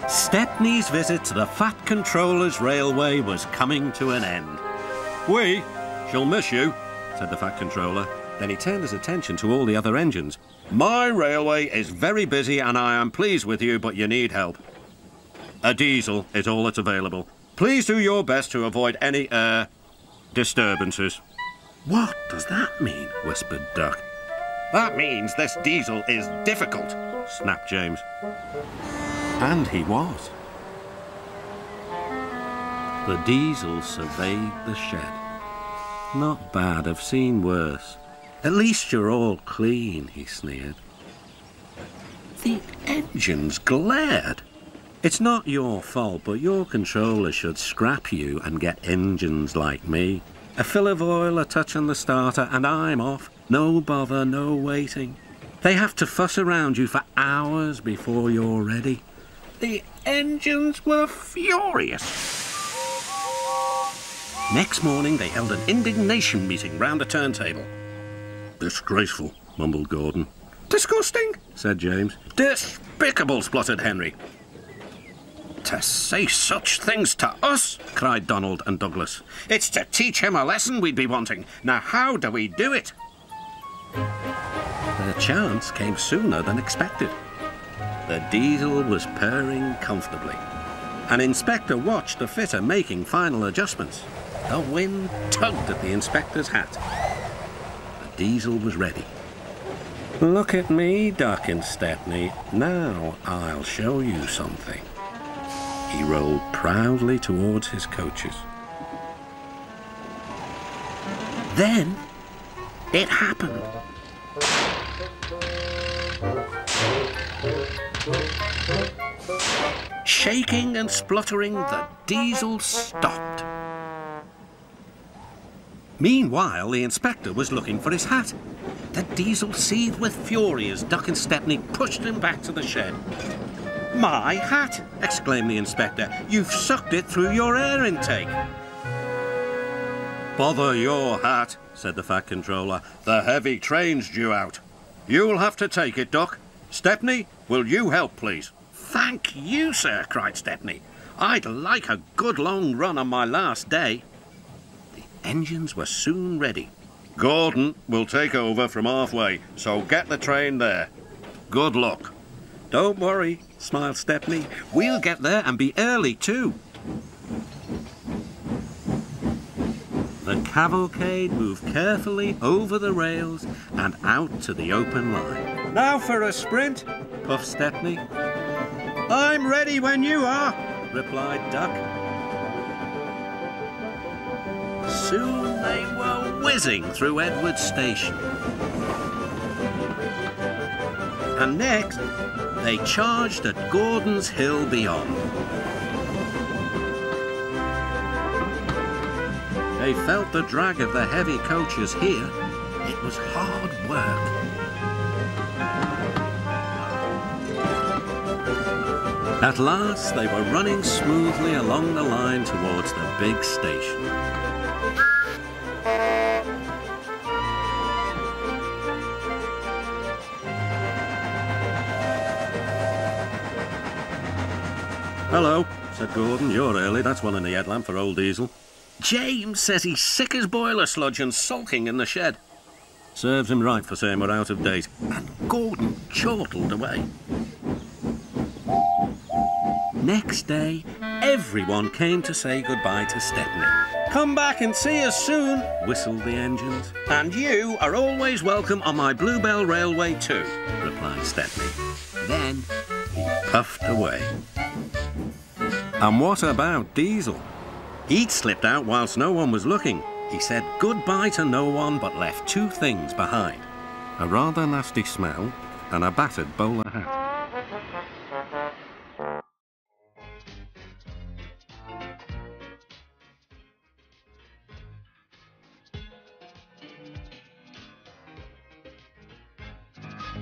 Stepney's visit to the Fat Controller's Railway was coming to an end. "We shall miss you," said the Fat Controller. Then he turned his attention to all the other engines. "My railway is very busy and I am pleased with you, but you need help. A diesel is all that's available. Please do your best to avoid any, disturbances." "What does that mean?" whispered Duck. "That means this diesel is difficult," snapped James. And he was. The diesel surveyed the shed. "Not bad, I've seen worse. At least you're all clean," he sneered. The engines glared. "It's not your fault, but your controller should scrap you and get engines like me. A fill of oil, a touch on the starter, and I'm off. No bother, no waiting. They have to fuss around you for hours before you're ready." The engines were furious. Next morning, they held an indignation meeting round a turntable. "Disgraceful," mumbled Gordon. "Disgusting," said James. "Despicable," spluttered Henry. "To say such things to us," cried Donald and Douglas. "It's to teach him a lesson we'd be wanting. Now how do we do it?" The chance came sooner than expected. The diesel was purring comfortably. An inspector watched the fitter making final adjustments. The wind tugged at the inspector's hat. The diesel was ready. "Look at me, Duck and Stepney. Now I'll show you something." He rolled proudly towards his coaches. Then it happened. Shaking and spluttering, the diesel stopped. Meanwhile, the inspector was looking for his hat. The diesel seethed with fury as Duck and Stepney pushed him back to the shed. "My hat!" exclaimed the inspector. "You've sucked it through your air intake." "Bother your hat," said the Fat Controller. "The heavy train's due out. You'll have to take it, Duck. Stepney, will you help, please?" "Thank you, sir," cried Stepney. "I'd like a good long run on my last day." The engines were soon ready. "Gordon will take over from halfway, so get the train there. Good luck." "Don't worry," smiled Stepney. "We'll get there and be early too." The cavalcade moved carefully over the rails and out to the open line. "Now for a sprint," puffed Stepney. "I'm ready when you are," replied Duck. Soon they were whizzing through Edward Station. And next, they charged at Gordon's Hill beyond. They felt the drag of the heavy coaches here. It was hard work. At last, they were running smoothly along the line towards the big station. "Hello," said Gordon. "You're early. That's one in the headlamp for old Diesel." "James says he's sick as boiler sludge and sulking in the shed." "Serves him right for saying we're out of date." And Gordon chortled away. Next day, everyone came to say goodbye to Stepney. "Come back and see us soon," whistled the engines. "And you are always welcome on my Bluebell Railway too," replied Stepney. Then he puffed away. And what about Diesel? He'd slipped out whilst no one was looking. He said goodbye to no one but left two things behind: a rather nasty smell and a battered bowler hat.